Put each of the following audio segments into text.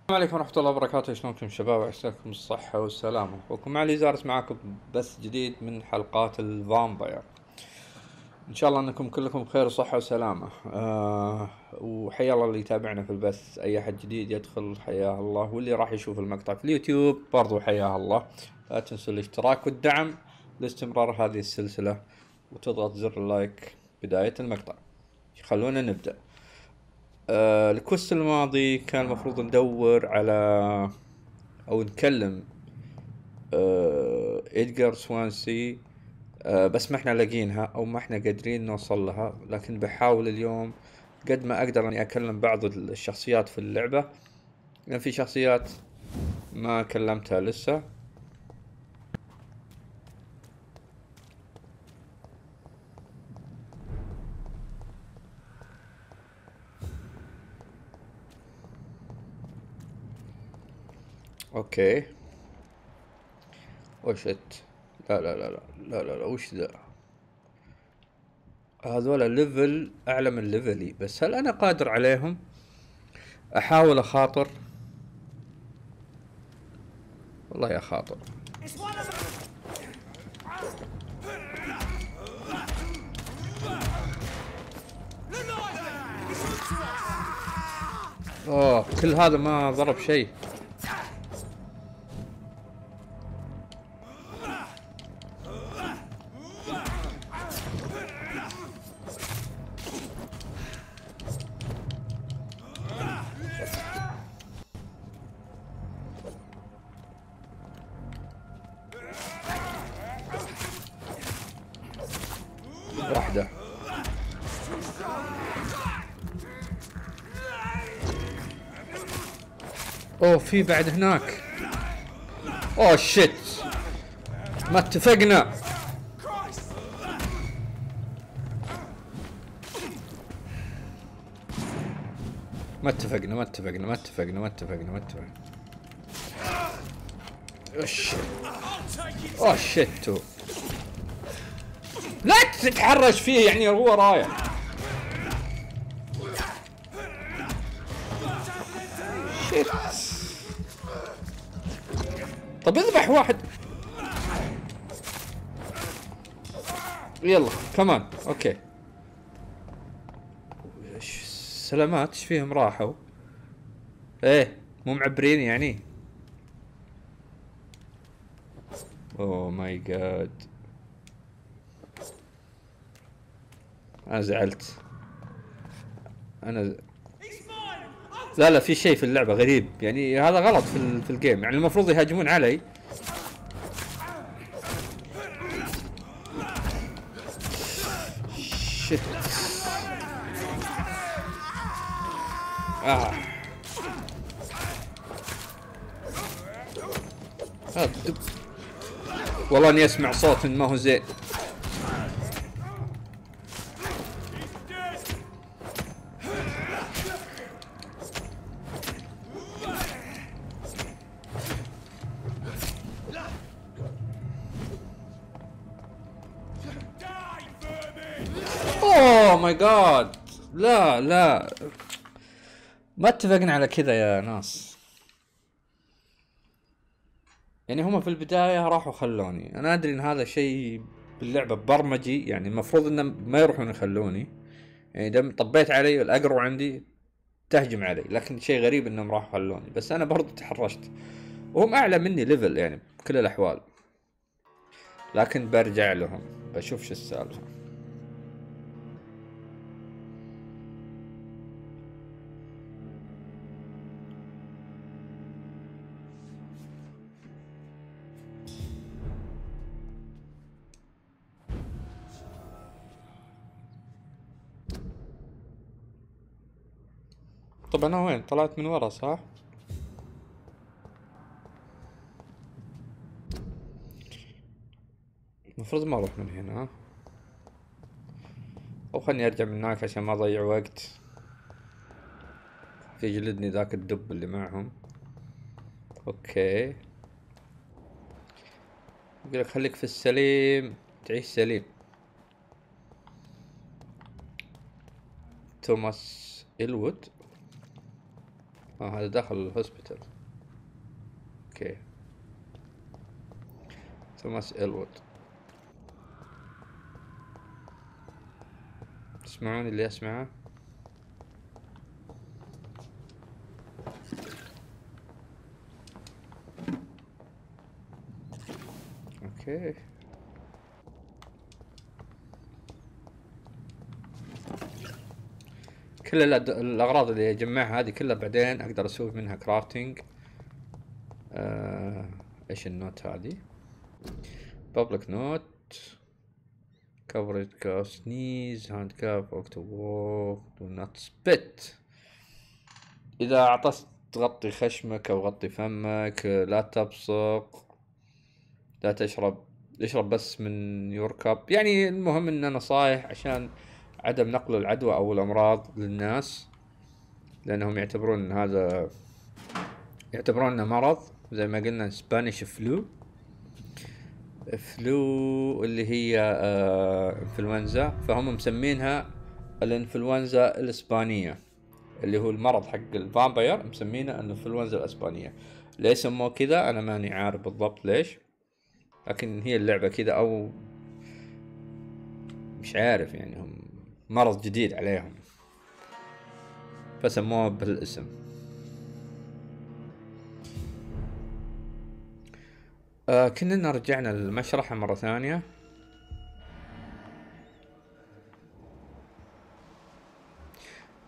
السلام عليكم ورحمة الله وبركاته، شلونكم شباب؟ عساكم الصحة والسلامة. أخوكم علي زارس معاكم بث جديد من حلقات الفامباير. إن شاء الله أنكم كلكم بخير وصحة وسلامة. وحيا الله اللي يتابعنا في البث، أي أحد جديد يدخل حياه الله، واللي راح يشوف المقطع في اليوتيوب برضو حياه الله. لا تنسوا الاشتراك والدعم لاستمرار هذه السلسلة، وتضغط زر اللايك بداية المقطع. خلونا نبدأ. الكوست الماضي كان المفروض ندور على او نكلم إدغار سوانسي. بس ما احنا لاقينها او ما احنا قادرين نوصل لها، لكن بحاول اليوم قد ما اقدر اني اكلم بعض الشخصيات في اللعبة، لان في شخصيات ما كلمتها لسه. اوكي. وشت. لا لا لا لا لا لا, لا. وش ذا؟ هذولا ليفل اعلى من ليفلي، بس هل انا قادر عليهم؟ احاول اخاطر. والله يا خاطر. اوه، كل هذا ما ضرب شيء. واحدة. اوه، في بعد هناك. اوه شيت، ما اتفقنا. ما اتفقنا ما اتفقنا ما اتفقنا ما اتفقنا ما اتفقنا. اوه شيت. لا تتحرش فيه، يعني هو رايح. شيت. طب اذبح واحد. يلا كمان. اوكي. سلامات، ايش فيهم راحوا؟ ايه، مو معبرين يعني. اوه ماي جاد، انا زعلت. انا لا لا، في شيء في اللعبة غريب، يعني هذا غلط في الجيم، يعني المفروض يهاجمون علي. شت. آه. والله اني اسمع صوت ما هو زين. اوه ماي جاد. لا لا، ما اتفقنا على كذا يا ناس. يعني هم في البداية راحوا خلوني، انا ادري ان هذا شيء باللعبة برمجي، يعني المفروض انه ما يروحون يخلوني. يعني دم طبيت علي الاقرب عندي تهجم علي، لكن شيء غريب انهم راحوا خلوني، بس انا برضو تحرشت. وهم اعلى مني ليفل يعني بكل الاحوال، لكن برجع لهم بشوف شو السالفة. طب انا وين طلعت؟ من ورا صح؟ المفروض ما اروح من هنا، او خلني ارجع من هناك عشان ما اضيع وقت. يجلدني ذاك الدب اللي معهم. اوكي، يقولك خليك في السليم تعيش سليم. توماس إلوود. هذا داخل الهوسبيتال. اوكي. توماس إلوود. تسمعون اللي اسمعه؟ اوكي. كل الاغراض اللي اجمعها هذه كلها بعدين اقدر اسوي منها كرافتنج. ايش النوت هذه؟ public note coverage cough sneeze hand cough walk to walk do not spit. اذا عطست تغطي خشمك او غطي فمك، لا تبصق، لا تشرب، اشرب بس من يور كاب. يعني المهم ان نصايح عشان عدم نقل العدوى او الامراض للناس، لانهم يعتبرون هذا يعتبرونه مرض زي ما قلنا سبانيش فلو اللي هي انفلونزا، فهم مسمينها الانفلونزا الاسبانية، اللي هو المرض حق الفامباير مسمينه الانفلونزا الاسبانية. ليش سموه كذا انا ماني عارف بالضبط ليش، لكن هي اللعبة كذا او مش عارف، يعني هم مرض جديد عليهم فسموه بالاسم. كنا رجعنا للمشرحة مرة ثانية.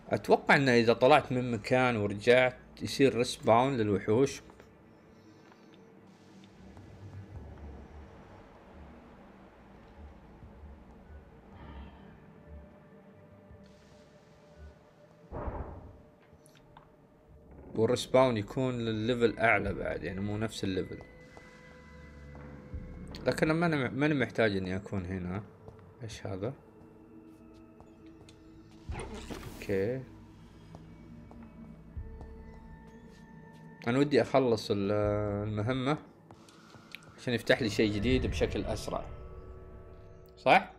اتوقع ان اذا طلعت من مكان ورجعت يصير ريسباون للوحوش. والريسباون يكون للليفل اعلى بعد، يعني مو نفس الليفل، لكن ماني محتاج اني اكون هنا. ايش هذا؟ اوكي. انا ودي اخلص المهمة عشان يفتح لي شيء جديد بشكل اسرع، صح؟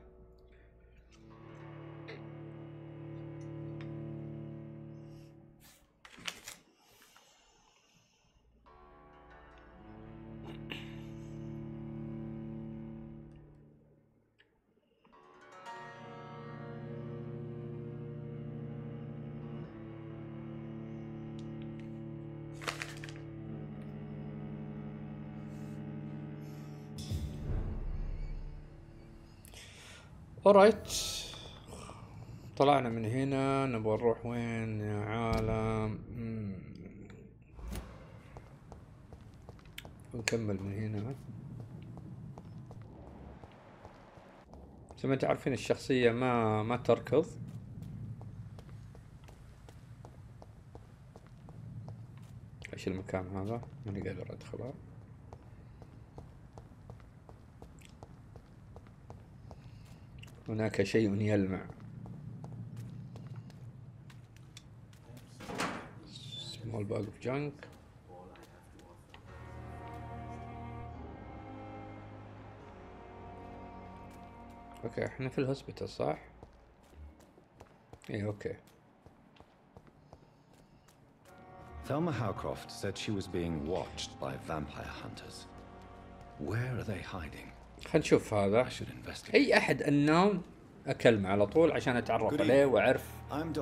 اورايت، طلعنا من هنا. نبغى نروح وين يا عالم؟ ونكمل من هنا. زي ما انتم عارفين الشخصية ما تركض. ايش المكان هذا؟ ماني قادر ادخله. هناك شيء يلمع. small bag of junk. اوكي احنا في الهوسبيتال صح؟ ايه اوكي. Thelma Howcroft said she was being watched by vampire hunters. Where are they hiding? خلينا نشوف هذا. I should investigate. اي احد unknown اكلمه على طول عشان اتعرف عليه واعرف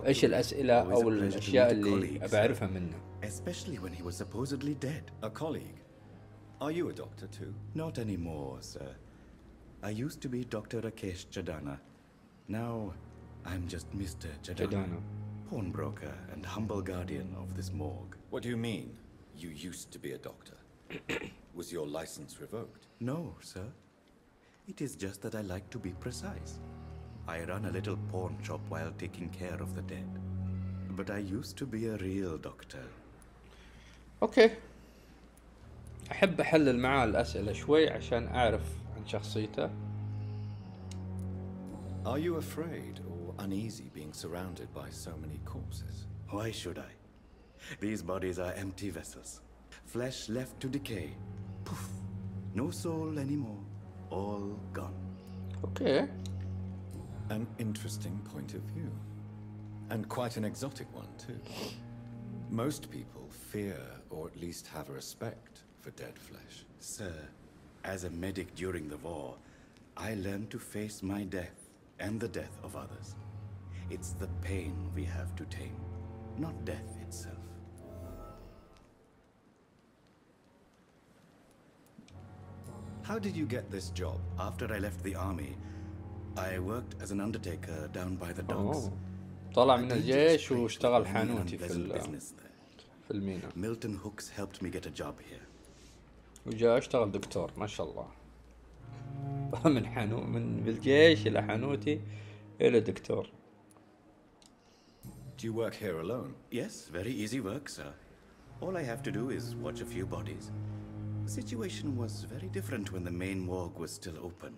ايش الاسئلة او الاشياء اللي ابى اعرفها منه. Especially when he was supposedly dead. A colleague. Are you a doctor too? Not anymore, sir. I used to be Dr. Rakesh Chadana. Now, I'm just Mr. Chadana, pawnbroker and humble guardian of this morgue. What do you mean, you used to be a doctor? Was your license revoked? No, sir. It is just that I like to be precise. I run a little pawn shop while taking care of the dead. But I used to be a real doctor. اوكي. احب احلل معاه الاسئلة شوي عشان اعرف عن شخصيته. Are you afraid or uneasy being surrounded by so many corpses? Why should I? These bodies are empty vessels. Flesh left to decay. Poof. No soul anymore. All gone. اوكي. An interesting point of view. And quite an exotic one too. Most people fear, or at least have a respect, for dead flesh. Sir, as a medic during the war, I learned to face my death and the death of others. It's the pain we have to tame, not death itself. How did you get this job? After I left the army, I worked as an undertaker down by the docks. طلع من الجيش واشتغل حانوتي في المينا. Milton Hooks helped me get a job here. وجاء اشتغل دكتور ما شاء الله. من بالجيش إلى حانوتي إلى دكتور. Do you work here alone? Yes, very easy work, sir. All I have to do is watch a few bodies. The situation was very different when the main morgue was still open.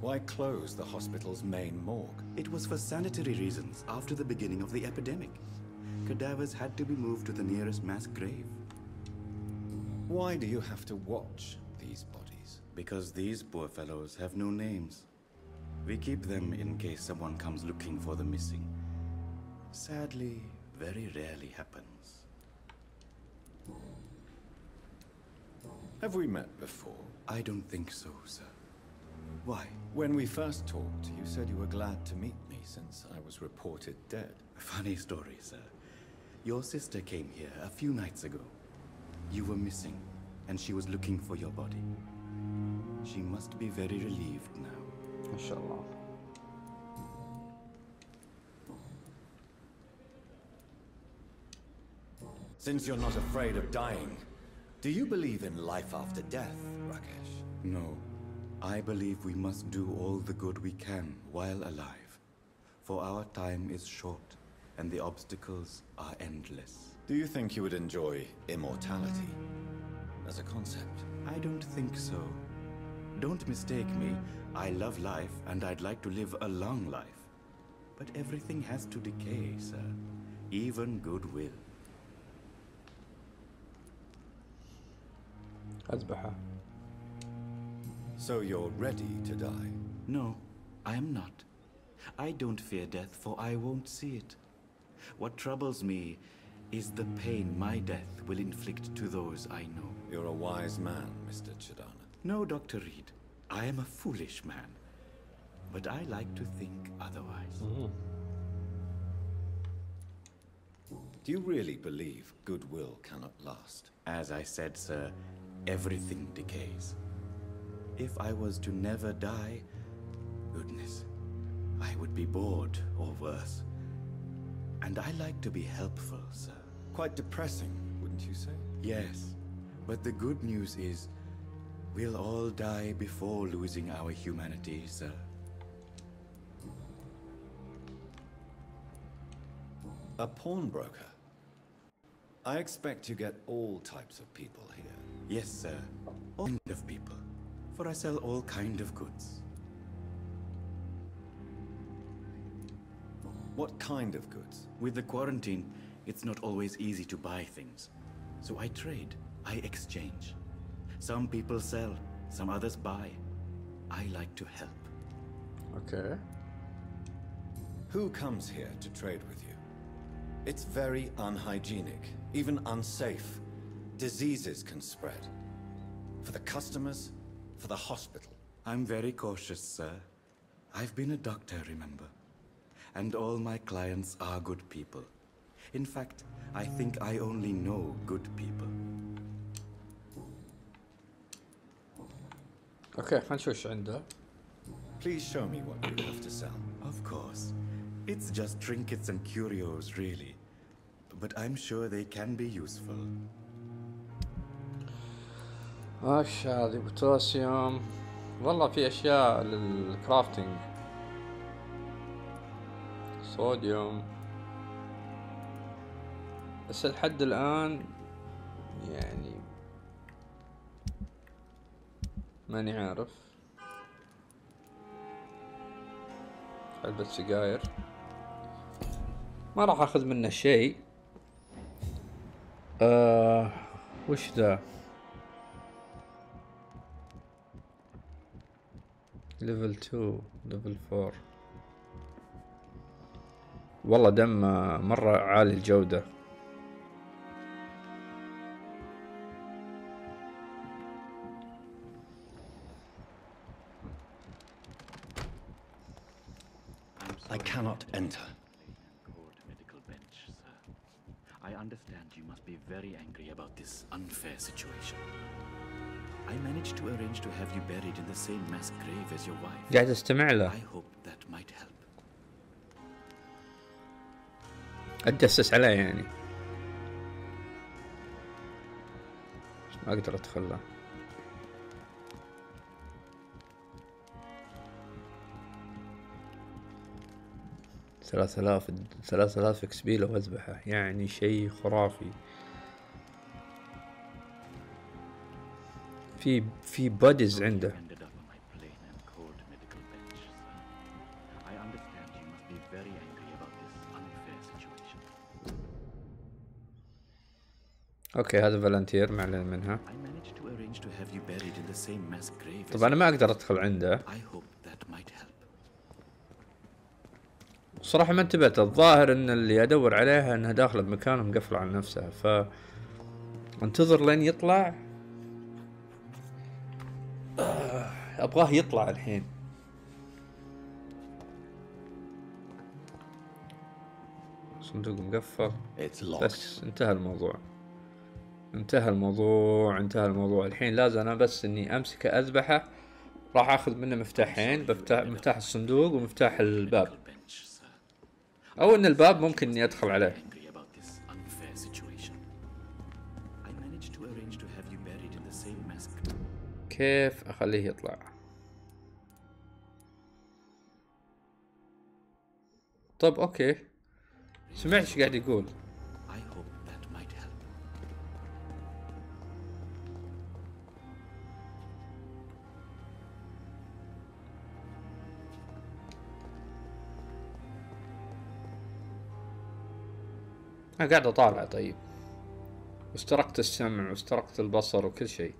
Why close the hospital's main morgue? It was for sanitary reasons after the beginning of the epidemic. Cadavers had to be moved to the nearest mass grave. Why do you have to watch these bodies? Because these poor fellows have no names. We keep them in case someone comes looking for the missing. Sadly, very rarely happens. Have we met before? I don't think so, sir. Why? When we first talked, you said you were glad to meet me since I was reported dead. Funny story, sir. Your sister came here a few nights ago. You were missing, and she was looking for your body. She must be very relieved now. ما شاء الله. Since you're not afraid of dying, do you believe in life after death, Rakesh? No. I believe we must do all the good we can while alive. For our time is short, and the obstacles are endless. Do you think you would enjoy immortality as a concept? I don't think so. Don't mistake me. I love life, and I'd like to live a long life. But everything has to decay, sir. Even goodwill. أذبحه. So you're ready to die? No, I am not. I don't fear death, for I won't see it. What troubles me is the pain my death will inflict to those I know. You're a wise man, Mr. Chidana. No, Dr. Reed. I am a foolish man. But I like to think otherwise. Do you really believe goodwill cannot last? As I said, sir, everything decays. If I was to never die, goodness, I would be bored or worse. And I like to be helpful, sir. Quite depressing, wouldn't you say? Yes, but the good news is we'll all die before losing our humanity, sir. A pawnbroker? I expect you get all types of people here. Yes, sir. All kind of people. For I sell all kind of goods. What kind of goods? With the quarantine, it's not always easy to buy things. So I trade, I exchange. Some people sell, some others buy. I like to help. Okay. Who comes here to trade with you? It's very unhygienic, even unsafe. Diseases can spread. For the customers, for the hospital. I'm very cautious, sir. I've been a doctor, remember? And all my clients are good people. In fact, I think I only know good people. اوكي خلينا نشوف ايش عنده. Please show me what you have to sell. Of course. It's just trinkets and curios, really. But I'm sure they can be useful. ايش هذه بوتاسيوم. والله في اشياء للكرافتنج. صوديوم. بس لحد الان يعني ماني عارف. علبة سجاير ما راح اخذ منه شيء. وش ذا؟ ليفل 2 ليفل 4 والله دم مرة عالي الجودة. I cannot enter. Medical bench, sir. I understand you must be very angry about this unfair situation. I managed to arrange to have you buried in the same mass grave as your wife. قاعد استمع له. I hope that might help. اتجسس عليه يعني. ما اقدر ادخل له. ثلاث آلاف اكس بي لو اذبحه، يعني شيء خرافي. في باديز عنده. اوكي هذا فالنتير معلن منها. طب انا ما اقدر ادخل عنده. صراحة ما انتبهت، الظاهر ان اللي ادور عليها انها داخلة بمكان ومقفلة على نفسها، ف انتظر لين يطلع. ابغاه يطلع الحين. صندوق مقفل بس انتهى الموضوع. انتهى الموضوع. الحين لازم انا بس اني امسكه اذبحه. راح اخذ منه مفتاحين، مفتاح الصندوق ومفتاح الباب، او ان الباب ممكن اني ادخل عليه. كيف اخليه يطلع؟ طب اوكي، سمعت ايش قاعد يقول. أنا قاعد أطالع. طيب واسترقت السمع واسترقت البصر وكل شيء،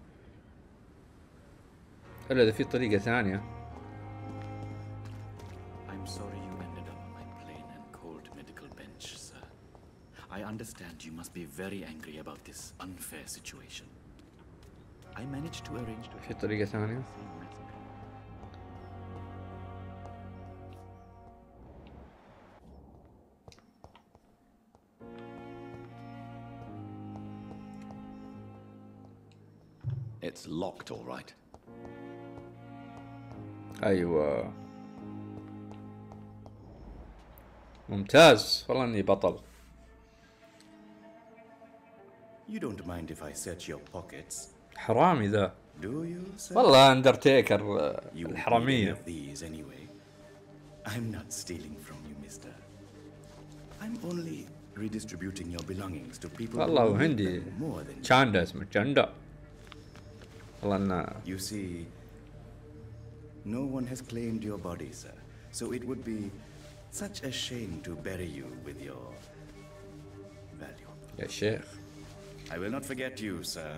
إلا إذا في طريقة ثانية. I'm sorry you ended up on my plain and cold medical bench, sir. I understand you must be very angry about this unfair situation. I managed to arrange to في طريقة ثانية. It's locked, all right. أيوة ممتاز، والله إني بطل. You don't mind if I search your pockets? حرامي ذا. Do you, sir? والله أندرتيكر You الحرامية. won't need any of these anyway. I'm not stealing from you, mister. I'm only redistributing your belongings to people والله who need وهندي them more than you. تشاندا، اسمه تشاندا. والله إنه You see, no one has claimed your body, sir. So it would be such a shame to bury you with your value. يا شيخ. I will not forget you, sir.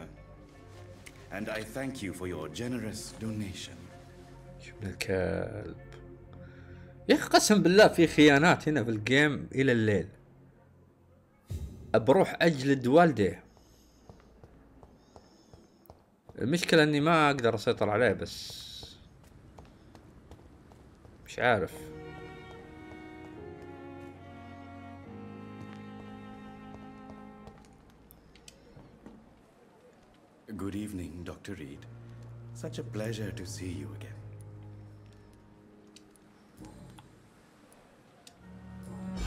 And I thank you for your generous donation. شو من الكلب يا أخي، قسم بالله في خيانات هنا في الجيم إلى الليل. بروح أجلد والديه. المشكلة إني ما أقدر أسيطر عليه، بس مش عارف. Good evening, Dr. Reed. Such a pleasure to see you again.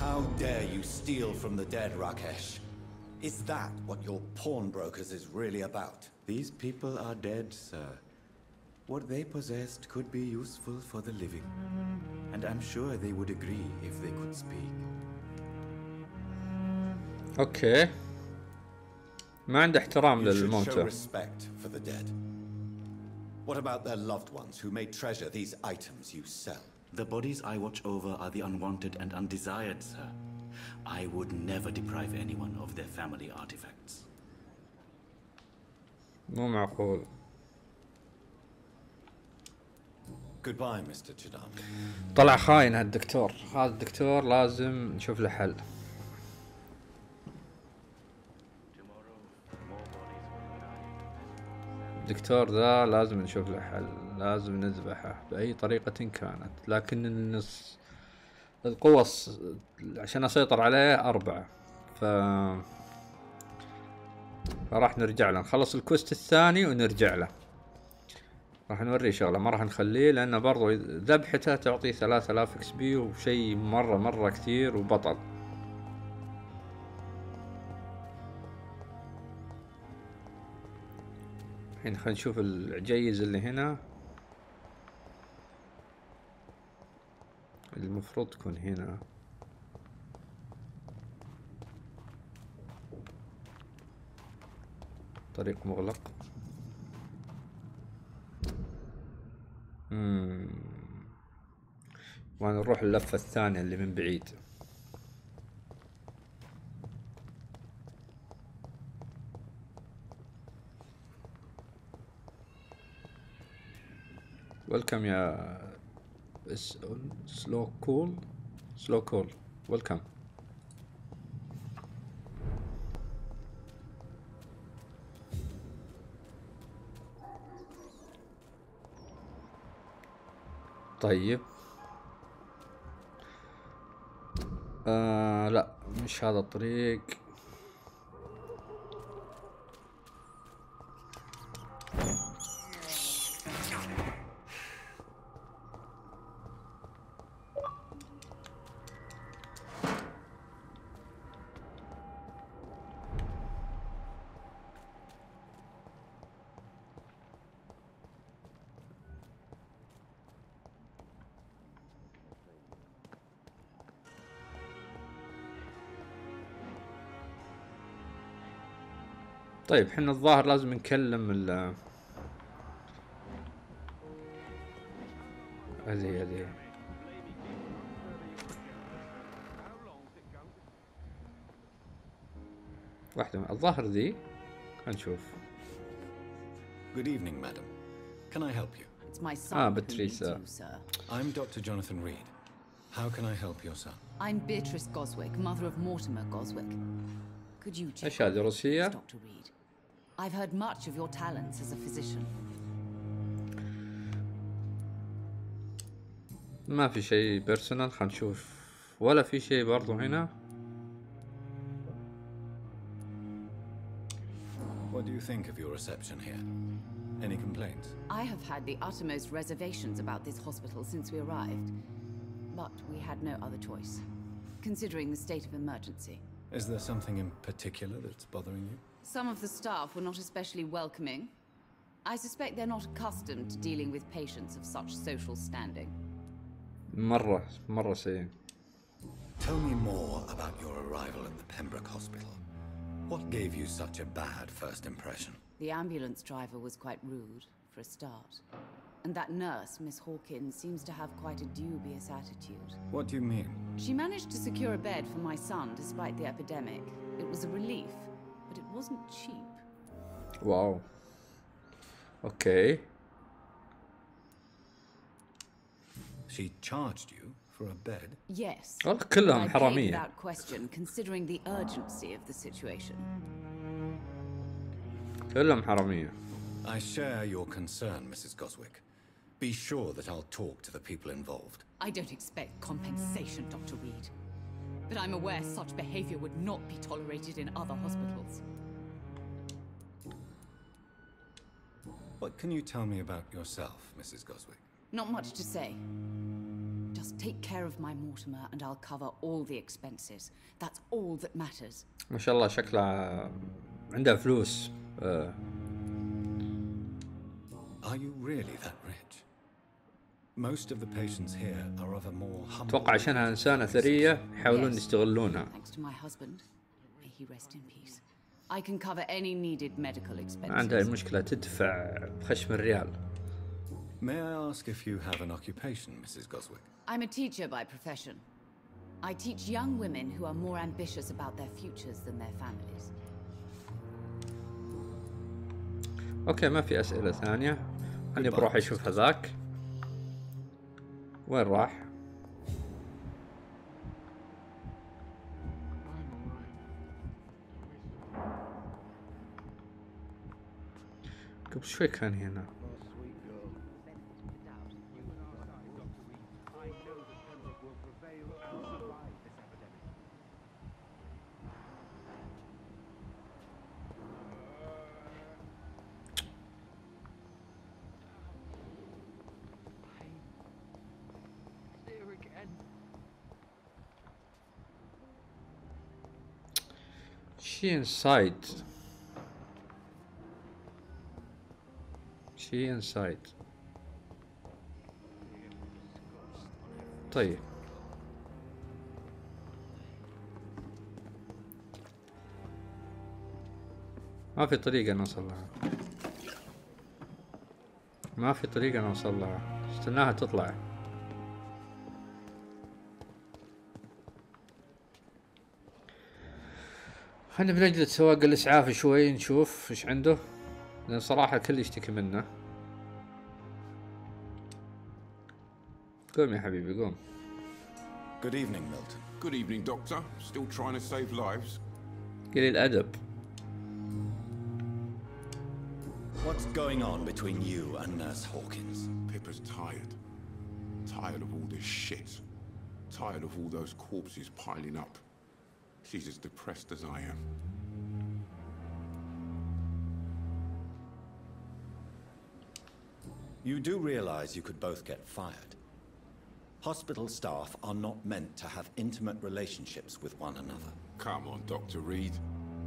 How dare you steal from the dead, Rakesh? Is that what your pawnbrokers is really about? These people are dead, sir. What they possessed could be useful for the living. And I'm sure they would agree if they could speak. أوكي، ما عنده احترام You should show للموتى. respect for the dead. What about their loved ones who may treasure these items you sell? The bodies I watch over are the unwanted and undesired, sir. I would never deprive anyone of their family artifacts. مو معقول. Goodbye, Mr. Chidami. طلع خاين هالدكتور. هذا الدكتور لازم نشوف له حل. الدكتور ذا لازم نشوف له حل، لازم نذبحه بأي طريقة كانت، لكن القوة عشان أسيطر عليه 4، فراح نرجع له، نخلص الكوست الثاني ونرجع له. راح نوريه شغلة، ما راح نخليه لأنه برضو ذبحته تعطيه 3000 اكس بي وشي مرة كثير وبطل. الحين خلينا نشوف العجيز اللي هنا، المفروض تكون هنا. طريق مغلق. ونروح اللفة الثانية اللي من بعيد. ويلكم يا سلو كول ويلكم. طيب لا مش هذا الطريق. طيب حنا الظاهر لازم نكلم هذه واحدة الظاهر ذي. هنشوف. Good evening, madam. Can I help you? It's my son. Patricia. Who needs you, sir. I'm Dr. Jonathan Reed. How can I help your son? I'm Beatrice Goswick, mother of Mortimer Goswick. Could you check ايش هذه روسية؟ Dr. Reed? I've heard much of your talents as a physician. ما في شيء بيرسونال. خلينا نشوف. ولا في شيء برضو هنا. What do you think of your reception here? Any complaints? I have had the uttermost reservations about this hospital since we arrived, but we had no other choice, considering the state of emergency. Is there something in particular that's bothering you? Some of the staff were not especially welcoming. I suspect they're not accustomed to dealing with patients of such social standing. مرة سيء. Tell me more about your arrival at the Pembroke Hospital. What gave you such a bad first impression? The ambulance driver was quite rude, for a start. And that nurse, Miss Hawkins, seems to have quite a dubious attitude. What do you mean? She managed to secure a bed for my son despite the epidemic. It was a relief, but it wasn't cheap. Wow. Okay. She charged you for a bed? Yes. كلهم I paid حرامية. without question, considering the urgency of the situation. كلهم حرامية. I share your concern, Mrs. Goswick. Be sure that I'll talk to the people involved. I don't expect compensation, Dr. Reed. But I'm aware such behavior would not be tolerated in other hospitals. What can you tell me about yourself, Mrs. Goswick? Not much to say. Just take care of my Mortimer and I'll cover all the expenses. That's all that matters. ما شاء الله شكلها عندها فلوس. Are you really that rich? Most of the patients here are of a more humble... أتوقع عشانها إنسانة ثرية يحاولون Yes. يستغلونها. Thanks to my husband. May he rest in peace. I can cover any needed medical ما عندها expenses. المشكلة تدفع بخشم الريال. May I ask if you have an occupation, Mrs. Goswick? I'm a teacher by profession. I teach young women who are more ambitious about their futures than their families. أوكي ما في أسئلة ثانية. خلني بروح أشوف هذاك. وين راح؟ قبل شوي كان هنا. She inside. She inside. طيب. ما في طريقة نوصل لها. ما في طريقة نوصل لها. استناها تطلع. خلنا بنجلد سواق الإسعاف شوي نشوف ايش عنده، لأن صراحة الكل يشتكي منه. قوم يا حبيبي قوم. Good evening, Milton. Good evening, Doctor. Still trying to save lives? قليل الأدب. What's going on between you and Nurse Hawkins? Pippa's tired. Tired of all this shit. Tired of all those corpses piling up. She's as depressed as I am. You do realize you could both get fired. Hospital staff are not meant to have intimate relationships with one another. Come on, Dr. Reed.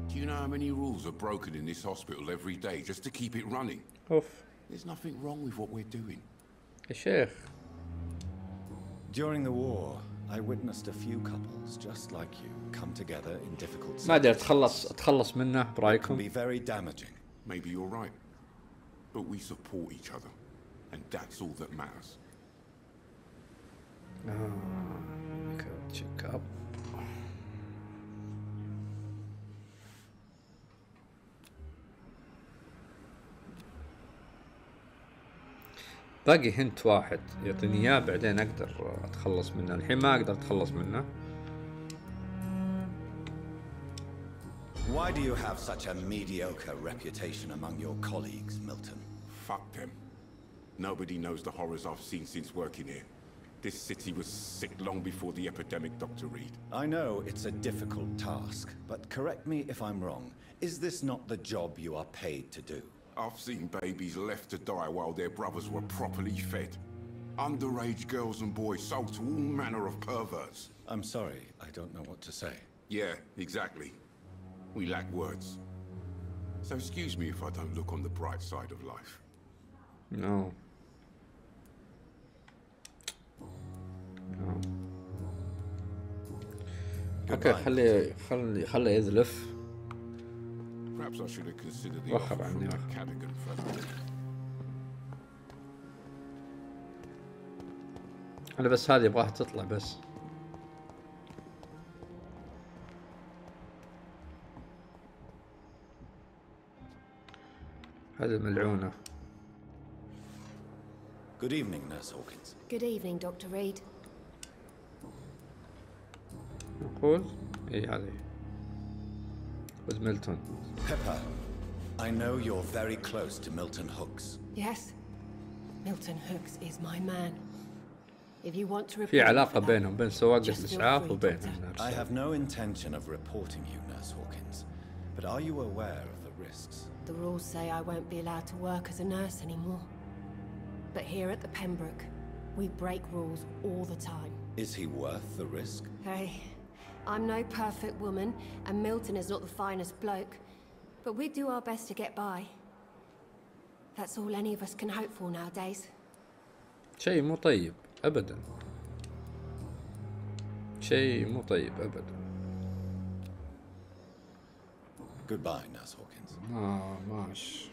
Do you know how many rules are broken in this hospital every day just to keep it running? أوف. There's nothing wrong with what we're doing. يا شيخ. During the war, I witnessed a few couples just like you come together in difficult ما أدري situations. أتخلص منه It can برأيكم؟ be very damaging. Maybe you're right. But we support each other. And that's all that matters. check up. باقي هنت واحد يعطيني اياه بعدين اقدر اتخلص منه، الحين ما اقدر اتخلص منه. Why do you have such a mediocre reputation among your colleagues, Milton? Fuck them. Nobody knows the horrors I've seen since working here. This city was sick long before the epidemic, Dr. Reed. I know it's a difficult task, but correct me if I'm wrong. Is this not the job you are paid to do? I've seen babies left to die while their brothers were properly fed. Underage girls and boys sold to all manner of perverts. I'm sorry, I don't know what to say. Yeah, exactly. We lack words. So excuse me if I don't look on the bright side of life. No. No. اوكي خليه يذلف. Perhaps I should have considered the وخر offer عني from that وخر. Cadogan fellow. انا بس هذه ابغاها تطلع بس. هذه ملعونة. Good evening, Nurse Hawkins. Good evening, Dr. Reed. نقول اي هذه. with Milton. Pepper, I know you're very close to Milton Hooks. Yes, Milton Hooks is my man. If you want to report في me علاقة for that, بينهم بين سواق just feel الإسعاف free, وبين Doctor. I الناس. have no intention of reporting you, Nurse Hawkins. But are you aware of the risks? The rules say I won't be allowed to work as a nurse anymore. But here at the Pembroke, we break rules all the time. Is he worth the risk? Hey, I'm no perfect woman, and Milton is not the finest bloke. But we do our best to get by. That's all any of us can hope for nowadays. شيء مو طيب أبدا. شيء مو طيب أبدا. Goodbye, Nurse Hawkins. ماش.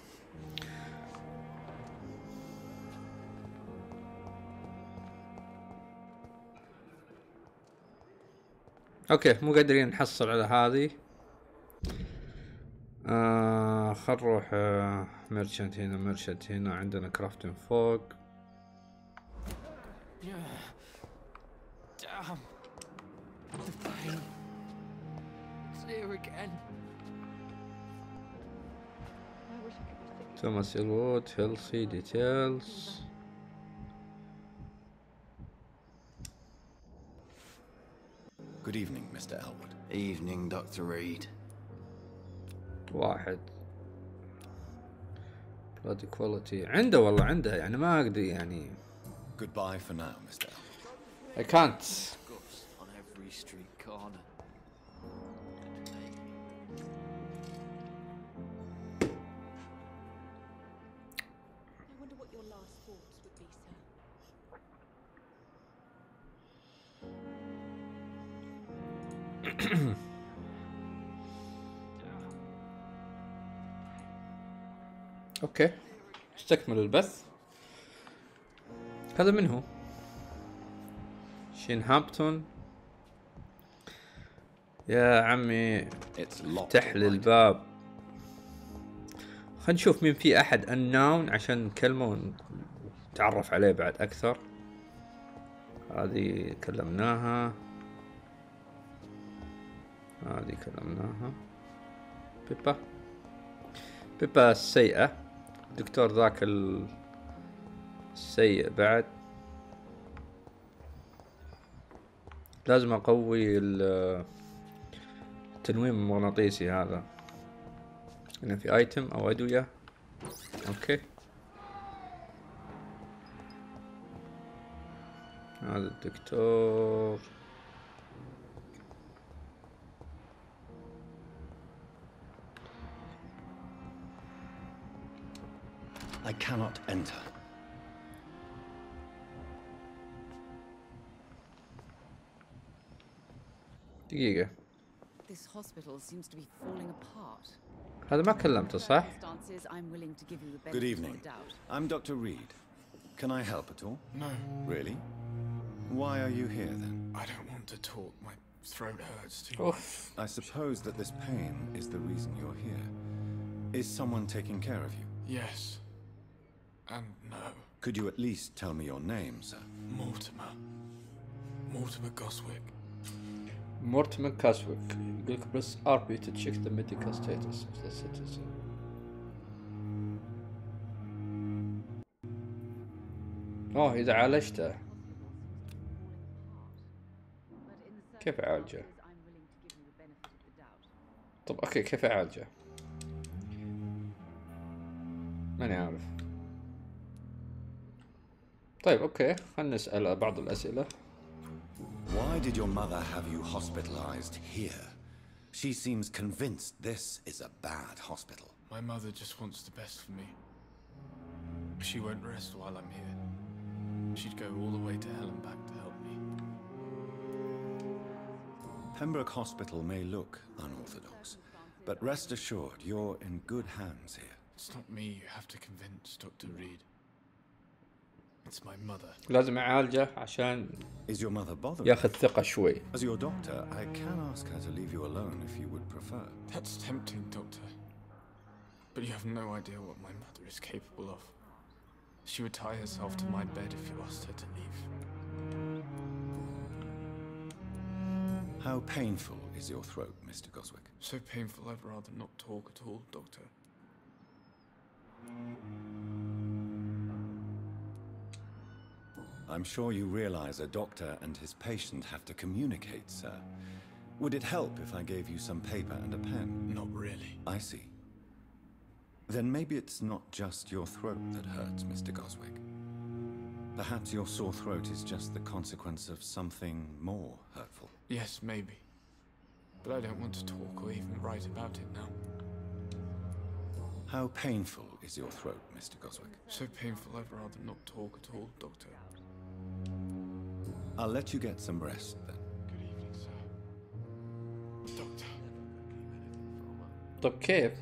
اوكي مو قادرين نحصل على هذه. خل نروح ميرشنت هنا، ميرشنت هنا، عندنا كرافتن فوق. Damn. The pain. It's here again. توماس يلوود هيلثي ديتيلز. Good evening, Mr. Elwood. Evening, Dr. Reed. واحد بلاد كواليتي عنده، والله عنده، يعني ما اقدر يعني. Goodbye for now, Mr. Elwood. I can't. On every street corner. I wonder what your last thoughts would be, sir. اوكي استكمل البث. هذا من هو؟ شينهامبتون. يا عمي افتح لي الباب. خلينا نشوف مين في احد unknown عشان نكلمه ونتعرف عليه بعد اكثر. هذه كلمناها، هذه كلمناها. بيبا السيئة، دكتور ذاك السيء بعد. لازم اقوي التنويم المغناطيسي هذا. هنا في ايتم او ادوية. اوكي هذا الدكتور. I cannot enter. دقيقة. This hospital seems to be falling apart. هذا ما كلمته صح؟ Circumstances, I'm willing to give you the Good benefit of evening. the doubt. I'm Dr. Reed. Can I help at all? No, Really? Why are you here then? I don't want to talk. My throat hurts too اوف. I suppose that this pain is the reason you're here. Is someone taking care of you? Yes. And no. Could you at least tell me your name, sir? Mortimer. Mortimer Goswick. مورتمان كاسويك. يقولك بس RP to check the medical status of the citizen. اوه اذا عالجته كيف اعالجه؟ طب اوكي كيف اعالجه؟ ماني عارف. طيب اوكي خلنا نسأل بعض الاسئلة. Why did your mother have you hospitalized here? She seems convinced this is a bad hospital. My mother just wants the best for me. She won't rest while I'm here. She'd go all the way to hell and back to help me. Pembroke Hospital may look unorthodox, but rest assured you're in good hands here. It's not me you have to convince, Dr. Reed. It's my mother. لازم اعالجه عشان Is your mother bothering? ياخذ ثقة شوي. As your doctor, I can ask her to leave you alone if you would prefer. That's tempting, Doctor. But you have no idea what my mother is capable of. She would tie herself to my bed if you asked her to leave. How painful is your throat, Mr. Goswick? So painful I'd rather not talk at all, Doctor. I'm sure you realize a doctor and his patient have to communicate, sir. Would it help if I gave you some paper and a pen? Not really. I see. Then maybe it's not just your throat that hurts, Mr. Goswick. Perhaps your sore throat is just the consequence of something more hurtful. Yes, maybe. But I don't want to talk or even write about it now. How painful is your throat, Mr. Goswick? So painful I'd rather not talk at all, Doctor. I'll let you get some rest then. Good evening, sir. Doctor. طب كيف؟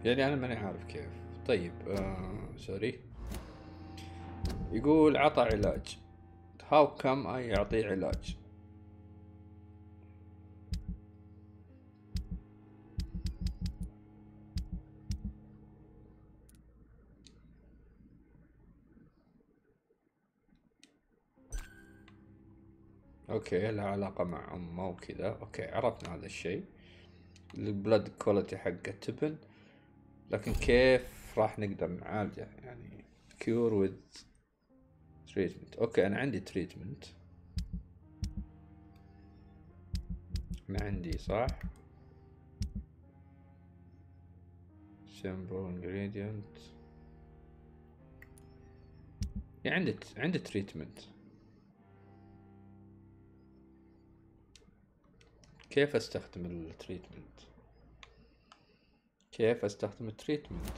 يعني انا ماني عارف كيف. طيب سوري. يقول عطى علاج. هاو كم اي يعطيه علاج؟ اوكي، له علاقة مع امه وكذا. اوكي عرفنا هذا الشيء. البلد كواليتي حقه تبن، لكن كيف راح نقدر نعالجه؟ يعني كيور وذ تريتمنت. اوكي انا عندي تريتمنت، انا عندي صح سيمبل انجريدينت، يعني عندي تريتمنت. كيف استخدم التريتمنت؟ كيف استخدم التريتمنت؟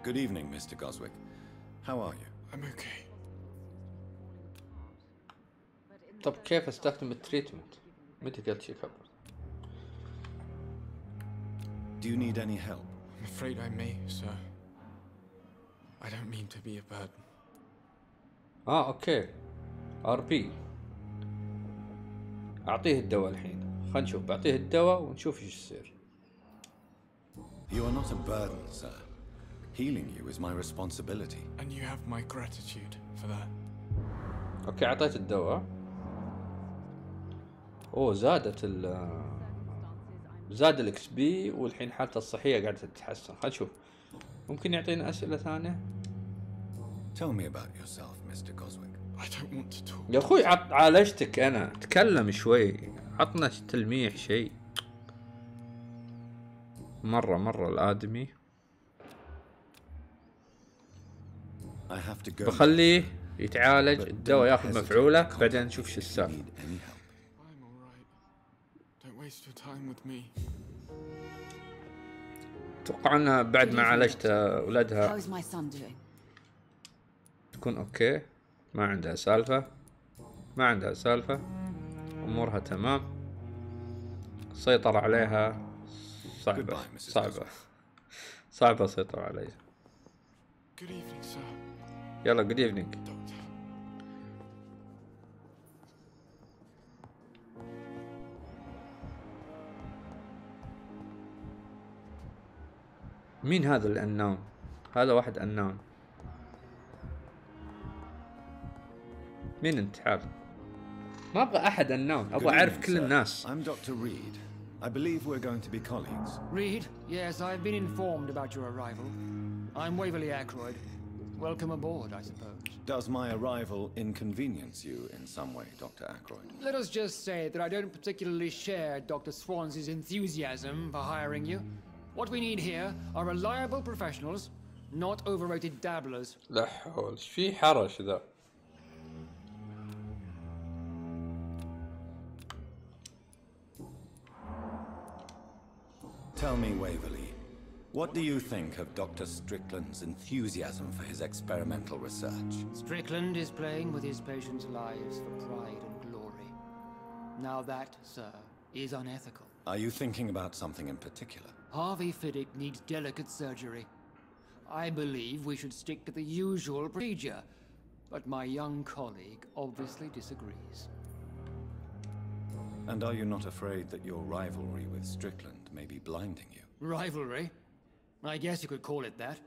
Good evening, Mr. Goswick. How are you? I'm okay. طب كيف استخدم التريتمنت؟ ميديكال تشيك اب. Do you need any help? I'm afraid I may, sir. I don't mean to be a burden. اوكي ار بي. اعطيه الدواء الحين، خلينا نشوف. بعطيه الدواء ونشوف ايش يصير. You are not a burden, sir. Healing you is my responsibility. And you have my gratitude for that. اوكي اعطيت الدواء. اوه زادت زاد الاكس بي، والحين حالته الصحية قاعدة تتحسن. خلينا نشوف، ممكن يعطينا اسئلة ثانية. Tell me about yourself, Mr. Goswick. I don't want to talk. يا اخوي عالجتك انا، تكلم شوي، عطنا تلميح شيء. مرة الآدمي. I have to go. بخليه يتعالج، الدواء ياخذ مفعوله، بعدين نشوف شو السالفة. Need any help? I'm alright. Don't waste your time with me. اتوقع انها بعد ما عالجت ولدها How's my son doing? تكون اوكي، ما عندها سالفة، ما عندها سالفة، امورها تمام. السيطرة عليها صعبة، Goodbye, Mrs. صعبة صعبة السيطرة عليها. Good evening, sir. يلا good evening. Doctor. مين هذا الأنون؟ هذا واحد أنون. مين انت حال؟ ما ابغى احد أنون، ابغى Good اعرف evening, كل sir. الناس. I'm Dr. Reed. I believe we're going to be colleagues. Reed, yes, I've been informed about your arrival. I'm Waverly Ackroyd. Welcome aboard, I suppose. Does my arrival inconvenience you in some way, Dr. Ackroyd? Let us just say that I don't particularly share Dr. Swans's enthusiasm for hiring you. What we need here are reliable professionals, not overrated dabblers. لا حول، ايش في حرش ذا؟ Tell me, Waverly, what do you think of Dr. Strickland's enthusiasm for his experimental research? Strickland is playing with his patients' lives for pride and glory. Now that, sir, is unethical. Are you thinking about something in particular? Harvey Fiddick needs delicate surgery. I believe we should stick to the usual procedure, but my young colleague obviously disagrees. And are you not afraid that your rivalry with Strickland may be blinding you? Rivalry? I guess you could call it that.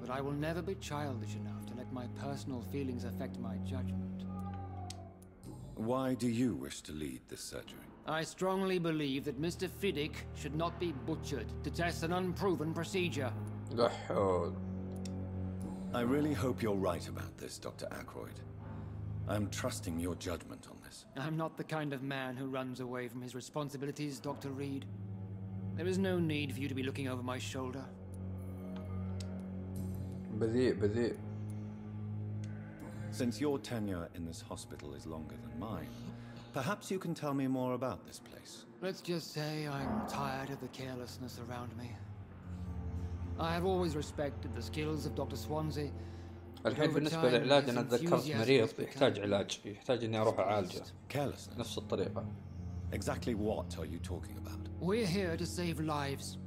But I will never be childish enough to let my personal feelings affect my judgment. Why do you wish to lead this surgery? I strongly believe that Mr. Fiddick should not be butchered to test an unproven procedure. لا حول. I really hope you're right about this, Dr. Ackroyd. I'm trusting your judgment on this. I'm not the kind of man who runs away from his responsibilities, Dr. Reed. There is no need for you to be looking over my shoulder. بذيء. Since your tenure in this hospital is longer than mine, perhaps you can tell me more about this place. Let's just say I'm tired of the carelessness around me. I have always respected the skills of Dr. Swansea. الحين بالنسبة للعلاج أنا تذكرت مريض يحتاج علاج، يحتاج إني أروح أعالجه. Carelessness? نفس الطريقة. Exactly what are you talking about? We're here to save lives.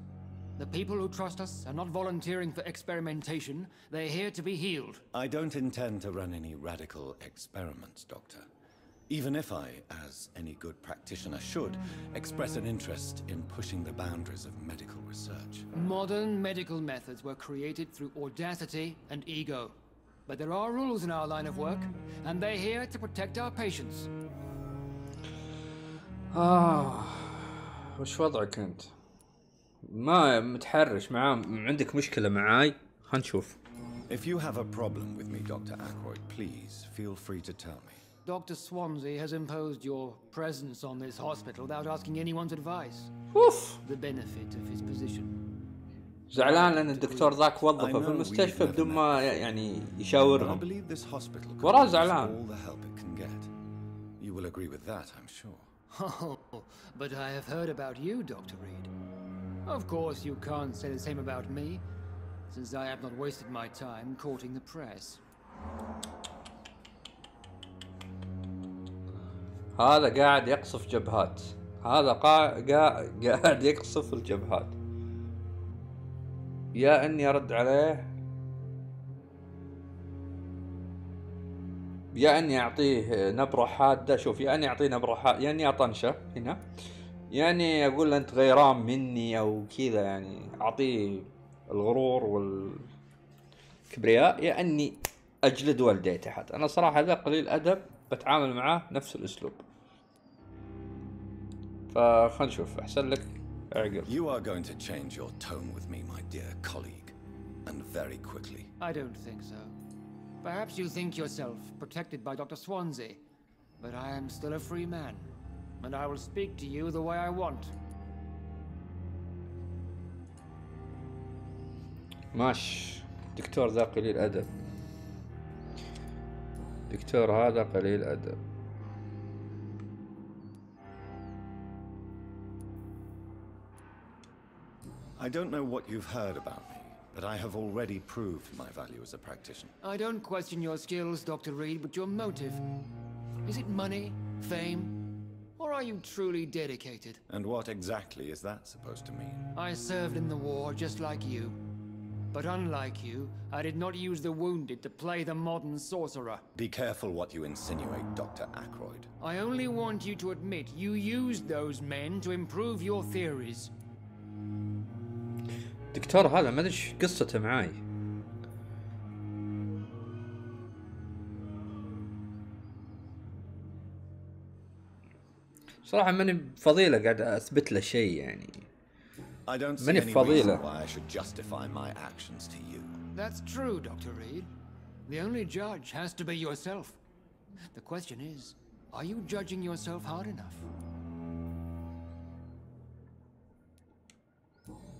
The people who trust us are not volunteering for experimentation. They're here to be healed. I don't intend to run any radical experiments, Doctor. Even if I, as any good practitioner should, express an interest in pushing the boundaries of medical research. Modern medical methods were created through audacity and ego. But there are rules in our line of work, and they're here to protect our patients. وش وضعك انت؟ ما متحرش معاه، عندك مشكلة معاي؟ خلينا نشوف. If you have a problem with me, Dr. Ackroyd, please feel free to tell me. Dr. Swansea has imposed your presence on this hospital without asking anyone's advice. اوف. The benefit of his position. زعلان لأن الدكتور ذاك وظفه في المستشفى بدون ما يعني يشاورهم. وراه زعلان. You will agree with that, I'm sure. Oh, but I have heard about you, Dr. Reed. Of course, you can't say the same about me, since I have not wasted my time courting the press. هذا قاعد يقصف جبهات. هذا قاعد يقصف الجبهات. يا اني ارد عليه يا اني اعطيه نبرة حادة. شوف، يا اني اعطيه نبرة حادة، يا اني اطنشه هنا، يا اني اقول له انت غيران مني او كذا، يعني اعطيه الغرور والكبرياء، يا اني اجلد والديته. حتى انا صراحة هذا قليل ادب، بتعامل معاه نفس الاسلوب. فخلنا نشوف احسن لك اعقل. You are going to change your tone with me, my dear colleague, and very quickly. I don't think so. Perhaps you think yourself protected by Dr. Swansea, but I am still a free man, and I will speak to you the way I want. ماش دكتور ذا قليل أدب. دكتور هذا قليل أدب. I don't know what you've heard about me, but I have already proved my value as a practitioner. I don't question your skills, Dr. Reed, but your motive. Is it money, fame, or are you truly dedicated? And what exactly is that supposed to mean? I served in the war just like you. But unlike you, I did not use the wounded to play the modern sorcerer. Be careful what you insinuate, Dr. Ackroyd. I only want you to admit you used those men to improve your theories. دكتور هذا ما ادري ايش قصته معاي. صراحة ماني بفضيلة قاعد اثبت له شيء يعني. I don't see ماني any بفضيلة. reason why I should justify my actions to you. That's true, Dr. Reed. The only judge has to be yourself. The question is, are you judging yourself hard enough?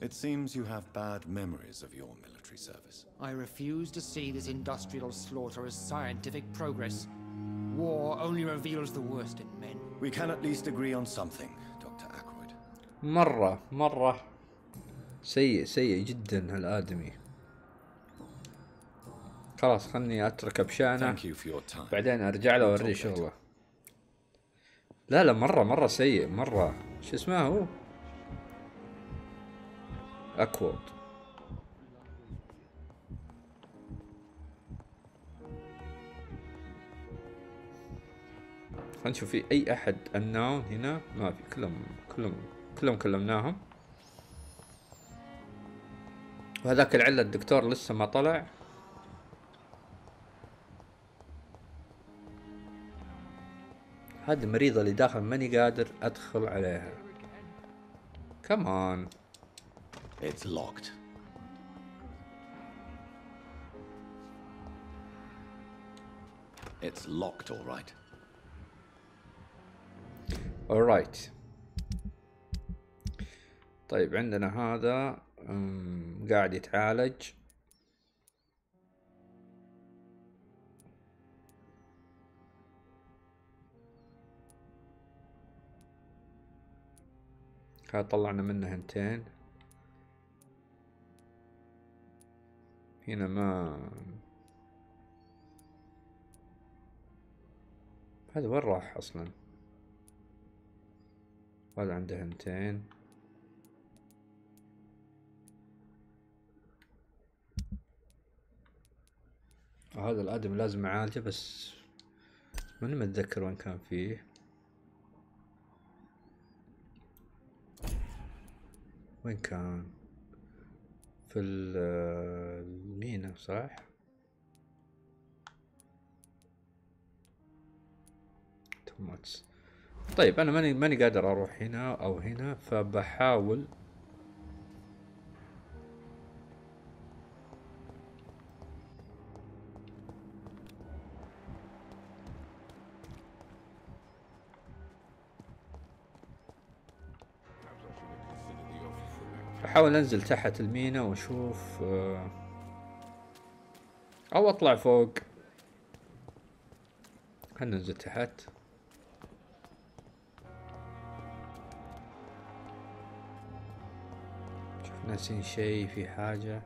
It seems you have bad memories of your military service. I refuse to see this industrial slaughter as scientific progress. War only reveals the worst in men. We can at least agree on something, Dr. Ackroyd. مرة سيء جدا هالآدمي. خلاص خلني اتركه بشأنه، بعدين ارجع له واوريه شغله. لا مرة سيء، مرة. شو اسمه هو؟ أكورد. خلينا نشوف في أي أحد unknown هنا. ما في، كلهم كلمناهم. وهذاك العلة الدكتور لسه ما طلع. هذه المريضة اللي داخل ماني قادر أدخل عليها. Come on. It's locked. It's locked, all right. All right. طيب عندنا هذا قاعد يتعالج. هذا طلعنا منه هنتين. هنا ما هذا وين راح اصلا؟ هذا عنده هنتين. هذا الادم لازم اعالجه، بس ماني متذكر وين كان فيه. وين كان؟ في المينا صح؟ الموتس. طيب انا ماني قادر اروح هنا او هنا، فبحاول انزل تحت المينا واشوف او اطلع فوق. خلنا ننزل تحت. شوف ناسين شيء، في حاجة.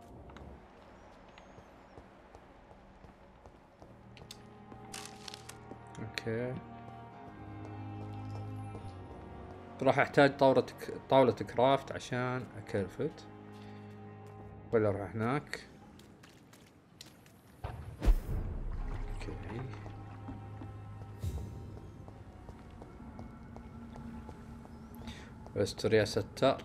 اوكي، راح احتاج طاولة كرافت عشان اكرفت، ولا اروح هناك. اوكي، استر يا ستار.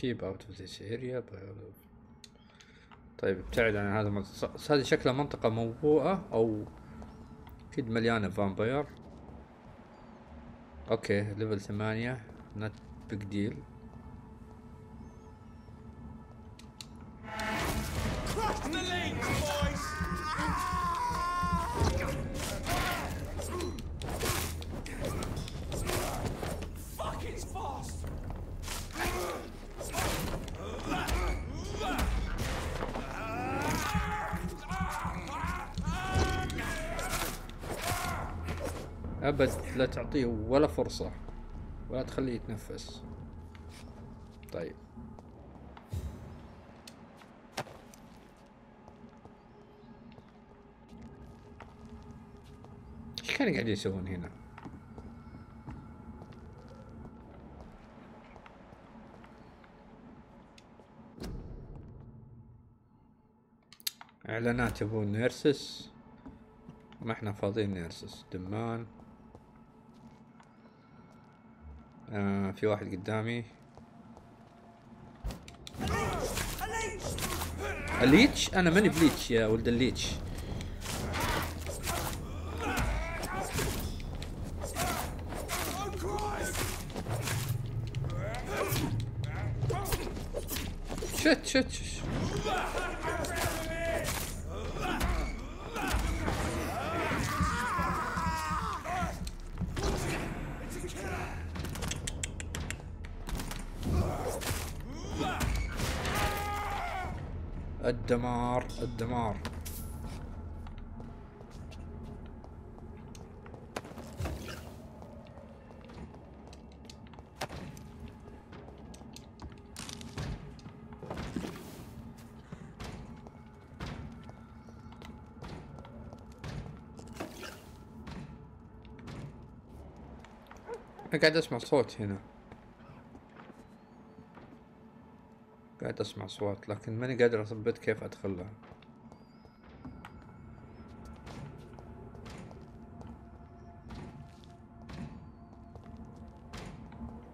keep out of this area. طيب ابتعد عن هذا هذه شكلها منطقة موبوءة او اكيد مليانة فامباير. اوكي ليفل 8 not big deal. أبد لا تعطيه ولا فرصة، ولا تخليه يتنفس. طيب ايش كانوا قاعدين يسوون هنا؟ اعلانات يبون نيرسس، ما احنا فاضيين نيرسس. دمان في واحد قدامي. الليتش؟ انا ماني بليتش يا ولد الليتش. شت الدمار. أنا قاعد أسمع صوت هنا، قاعد أسمع صوت لكن ماني قادر أثبت كيف أدخلها.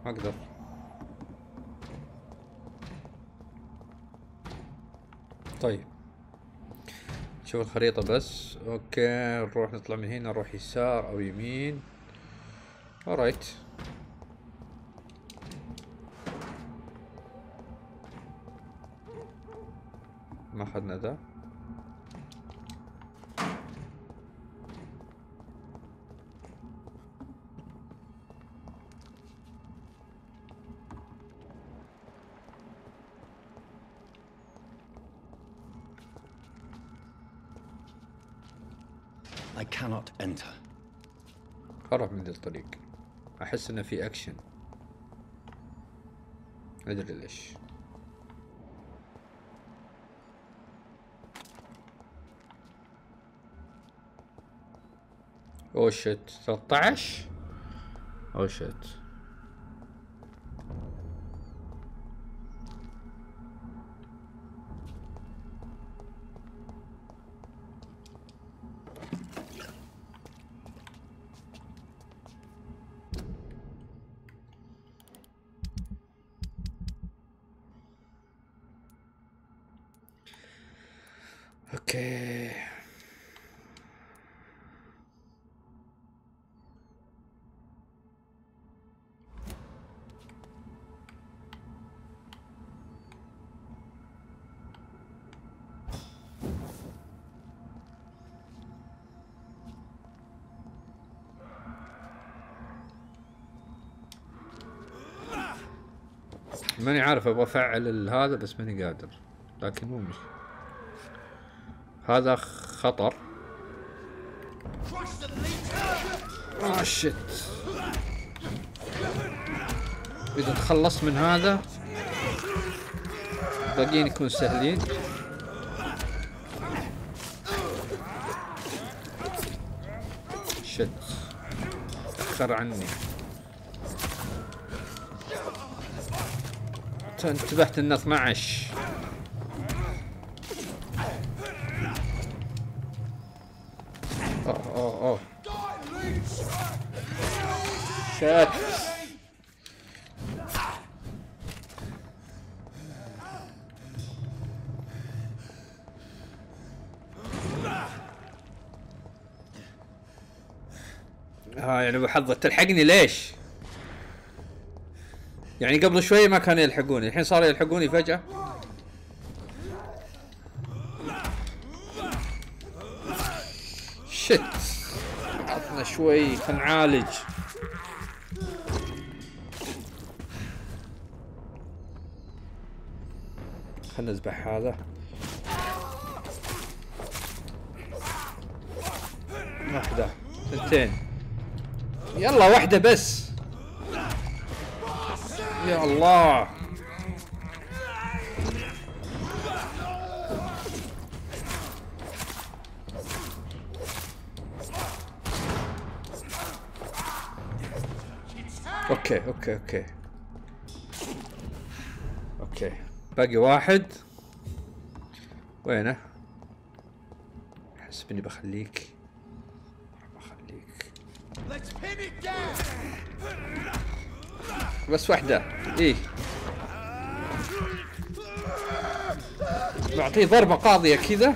ما أقدر. طيب شوف الخريطة بس. أوكي نروح نطلع من هنا، نروح يسار أو يمين. alright. ما أخذنا ذا. I cannot enter. قرب من الطريق، أحس إنه في أكشن، أدري ليش. أوه شت، 13. أوه شت. اوكي. ماني عارف ابغى افعل هذا بس ماني قادر، لكن مو مشكلة. هذا خطر. شت. اذا تخلصت من هذا باقيين يكون سهلين. شت. تأخر عني. انتبهت انه 12. اوه شات. يعني بحظة تلحقني ليش؟ يعني قبل شوي ما كانوا يلحقوني، الحين صاروا يلحقوني فجأة. شت. عطنا شوي نعالج. خلنا نذبح هذا. واحدة، ثنتين. يلا واحدة بس. يا الله. اوكي باقي واحد. وينه؟ احسب اني بخليك. بس واحدة. ايه بعطيه ضربة قاضية كذا.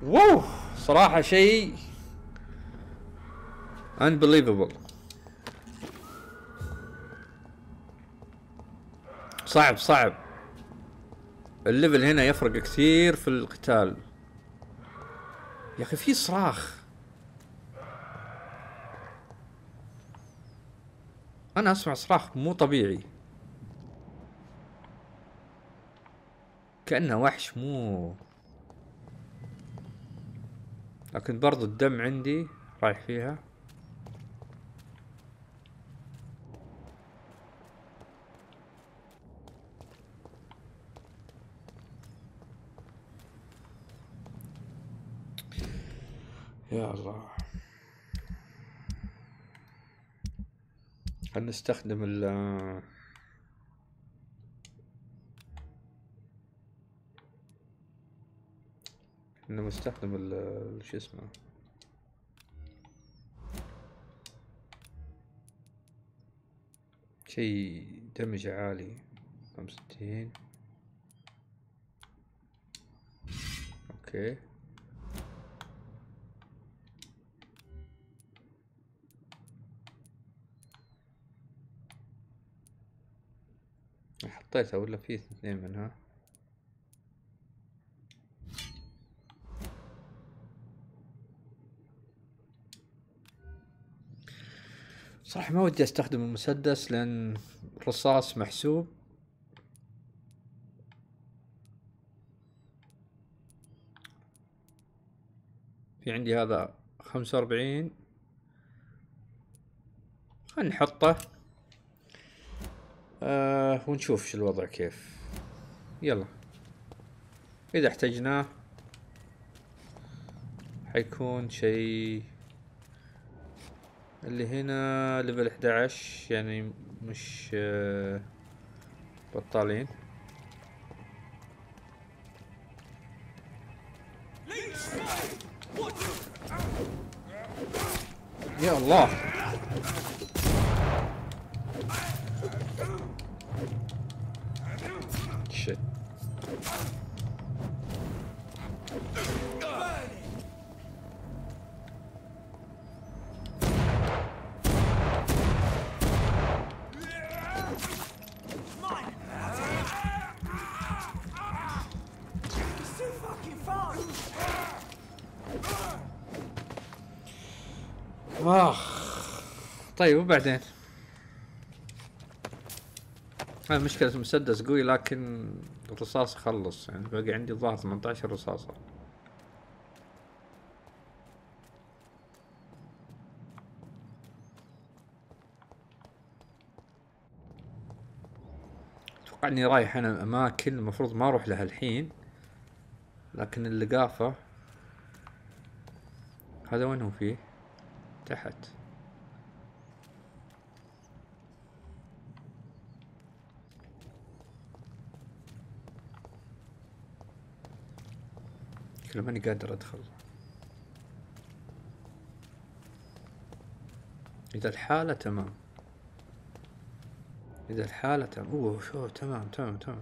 واو صراحة شيء unbelievable. صعب. الليفل هنا يفرق كثير في القتال. يا اخي في صراخ. انا اسمع صراخ مو طبيعي، كأنه وحش مو. لكن برضو الدم عندي رايح فيها. يا الله. خلنا نستخدم شو اسمه، شيء دمج عالي. 65. اوكي حطيتها ولا في 2 منها؟ صراحة ما ودي استخدم المسدس لان الرصاص محسوب. في عندي هذا 45. خلينا نحطه ونشوف شو الوضع كيف. يلا اذا احتجناه حيكون شيء. اللي هنا ليفل 11 يعني مش بطالين. يا الله. طيب وبعدين؟ هاي مشكلة المسدس قوي لكن الرصاص خلص، يعني باقي عندي الظاهر 18 رصاصة. اتوقع اني رايح انا اماكن المفروض ما اروح لها الحين، لكن اللقافة هذا وين هو فيه؟ تحت. كل ماني قادر ادخل. اذا الحالة تمام، اذا الحالة تمام. اوه شو تمام تمام تمام.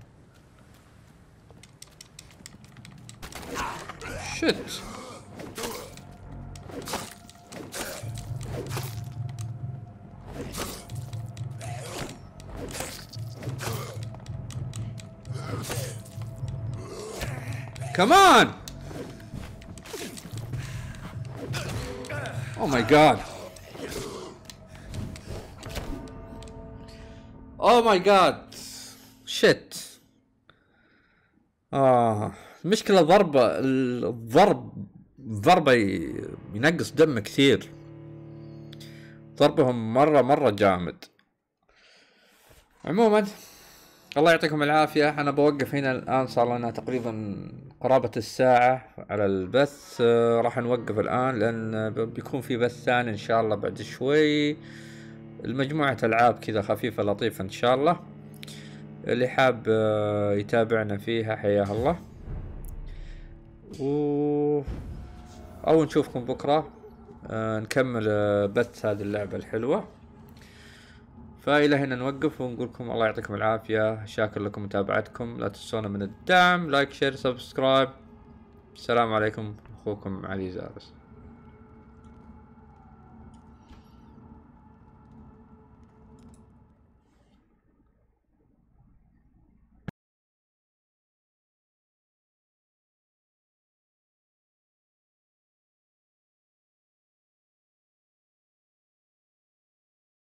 شت. كمان. Oh my god. Oh my god. shit. المشكلة ضربة ينقص دم كثير. ضربهم مرة جامد. عموما الله يعطيكم العافية. انا بوقف هنا الان، صار لنا تقريبا قرابة الساعة على البث. راح نوقف الان لان بيكون في بث ثاني ان شاء الله بعد شوي، المجموعة العاب كذا خفيفة لطيفة ان شاء الله. اللي حاب يتابعنا فيها حياه الله، او نشوفكم بكرة نكمل بث هذه اللعبة الحلوة. فإلى هنا نوقف ونقول لكم الله يعطيكم العافية. شاكر لكم متابعتكم، لا تنسونا من الدعم، لايك شير سبسكرايب. السلام عليكم، اخوكم علي زارس.